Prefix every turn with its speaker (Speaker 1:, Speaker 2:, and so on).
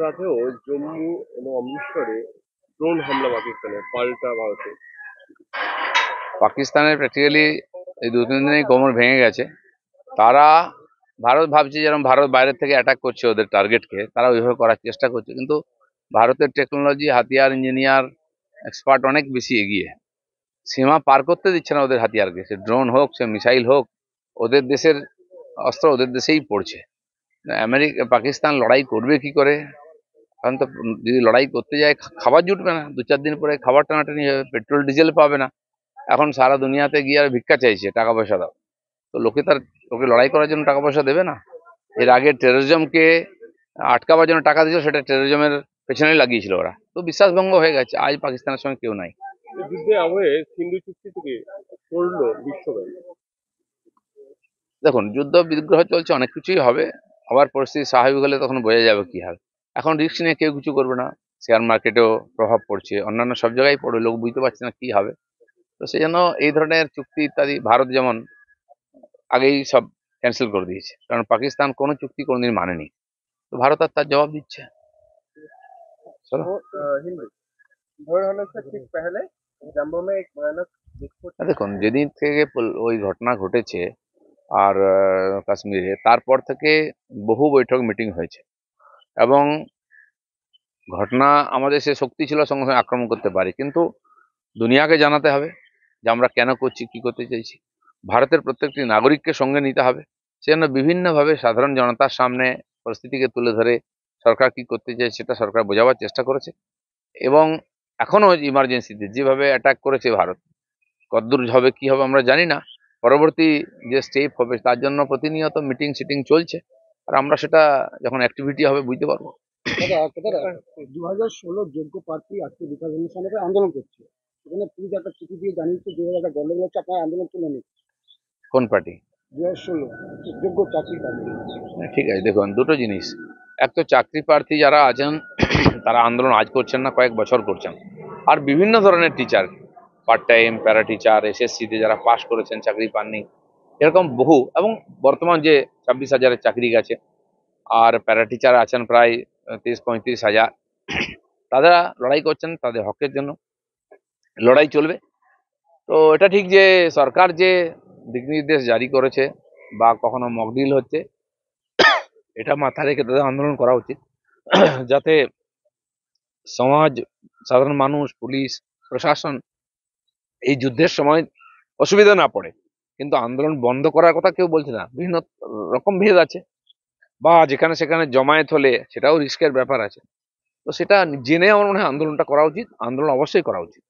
Speaker 1: রাতেও জম্মু এবং অমৃতসরে ড্রোন হামলা পাকিস্তানের পাল্টা ভারতে।
Speaker 2: পাকিস্তানের প্র্যাকটিক্যালি এই 2-3 দিনেই কোমর ভেঙে গেছে। তারা ভারত ভাবছে যেরকম ভারত বাইরের থেকে অ্যাটাক করছে ওদের টার্গেটকে, তারা ওইভাবে করার চেষ্টা করছে, কিন্তু ভারতের টেকনোলজি, হাতিয়ার, ইঞ্জিনিয়ার, এক্সপার্ট অনেক বেশি এগিয়ে। সীমা পার করতে দিচ্ছে না ওদের হাতিয়ারকে, সে ড্রোন হোক, সে মিসাইল হোক, ওদের দেশের অস্ত্র ওদের দেশেই পড়ছে। পাকিস্তান লড়াই করবে কি করে? কারণ তো যদি লড়াই করতে যায় খাবার জুটবে না, 2-4 দিন পরে খাবার টানাটানি হবে, পেট্রোল ডিজেল পাবে না। এখন সারা দুনিয়াতে গিয়ে আর ভিক্ষা চাইছে, টাকা পয়সা দাও। তো লোকে লড়াই করার জন্য টাকা পয়সা দেবে না। এর আগে টেরোরিজমকে আটকাবার জন্য টাকা দিয়েছিল, সেটা টেরোরিজমের পেছনেই লাগিয়েছিল ওরা। তো বিশ্বাসভঙ্গ হয়ে গেছে, আজ পাকিস্তানের সঙ্গে কেউ নাই।
Speaker 1: এই যুদ্ধে আবহে সিন্ধু চুক্তি থেকে সরলো বিশ্বব্যাংক।
Speaker 2: দেখুন, যুদ্ধ বিগ্রহ চলছে, অনেক কিছুই হবে। আবার পরিস্থিতি স্বাভাবিক হলে তখন বোঝা যাবে কি হবে। এখন রিস্ক নিয়ে কেউ কিছু করবে না। শেয়ার মার্কেটেও প্রভাব পড়ছে, অন্যান্য সব জায়গায় পড়বে, লোক বুঝতে পারছে না কি হবে। তো সেই জন্য এই ধরনের চুক্তি ইত্যাদি ভারত যেমন আগেই সব ক্যান্সেল করে দিয়েছে, কারণ পাকিস্তান কোনো চুক্তি কোনোদিন মানেনি। তো ভারত আর তার জবাব দিচ্ছে। চলো।
Speaker 1: हिंदी भोर होने से ठीक पहले जम्मू में एक भयानक विस्फोट।
Speaker 2: দেখুন, যেদিন থেকে ওই ঘটনা ঘটেছে আর কাশ্মীরে, তারপর থেকে বহু বৈঠক মিটিং হয়েছে, এবং ঘটনা আমাদের সে শক্তি ছিল সঙ্গে সঙ্গে আক্রমণ করতে পারি, কিন্তু দুনিয়াকে জানাতে হবে যে আমরা কেন করছি, কি করতে চাইছি। ভারতের প্রত্যেকটি নাগরিককে সঙ্গে নিতে হবে। সেজন্য বিভিন্নভাবে সাধারণ জনতার সামনে পরিস্থিতিকে তুলে ধরে সরকার কি করতে চায় সেটা সরকার বোঝাবার চেষ্টা করেছে। এবং এখনো ইমার্জেন্সিতে যেভাবে অ্যাটাক করেছে ভারত, কতদূর হবে কি হবে আমরা জানি না। পরবর্তী যে স্টেপ হবে তার জন্য প্রতিনিয়ত মিটিং সিটিং চলছে, আর আমরা সেটা যখন অ্যাক্টিভিটি হবে বুঝতে পারবো।
Speaker 3: দাদা 2016 যোগ্য প্রার্থী আজকে বিকাশ অনুষ্ঠানে আন্দোলন করছে, সেখানে পুলিশ একটা চিঠি দিয়ে জানিয়েছে যে একটা গন্ডগোল হচ্ছে, আপনার আন্দোলন তুলে নিন।
Speaker 2: কোন পার্টি?
Speaker 3: 2016 যোগ্য চাকরি প্রার্থী।
Speaker 2: ঠিক আছে, দেখুন দুটো জিনিস। এক তো চাকরি প্রার্থী যারা আছেন তারা আন্দোলন আজ করছেন না, কয়েক বছর করছেন। আর বিভিন্ন ধরনের teacher, part time, para teacher, এসএসসিতে যারা পাশ করেছেন চাকরি পাননি, এরকম বহু, এবং বর্তমান যে 26,000-এর চাকরি গেছে, আর প্যারা টিচার আছেন প্রায় 30-35,000। তারা লড়াই করছেন তাদের হকের জন্য, লড়াই চলবে। তো এটা ঠিক যে সরকার যে দিক নির্দেশ জারি করেছে বা কখনো মকডিল হচ্ছে, এটা মাথায় রেখে তাদের আন্দোলন করা উচিত, যাতে সমাজ, সাধারণ মানুষ, পুলিশ, প্রশাসন এই যুদ্ধের সময় অসুবিধা না পড়ে। কিন্তু আন্দোলন বন্ধ করার কথা কেউ বলছে না, বিভিন্ন রকম ভেদ আছে, বা যেখানে সেখানে জমায়েত হলে সেটাও রিস্কের ব্যাপার আছে। তো সেটা জেনে আমার মনে হয় আন্দোলনটা করা উচিত, আন্দোলন অবশ্যই করা উচিত।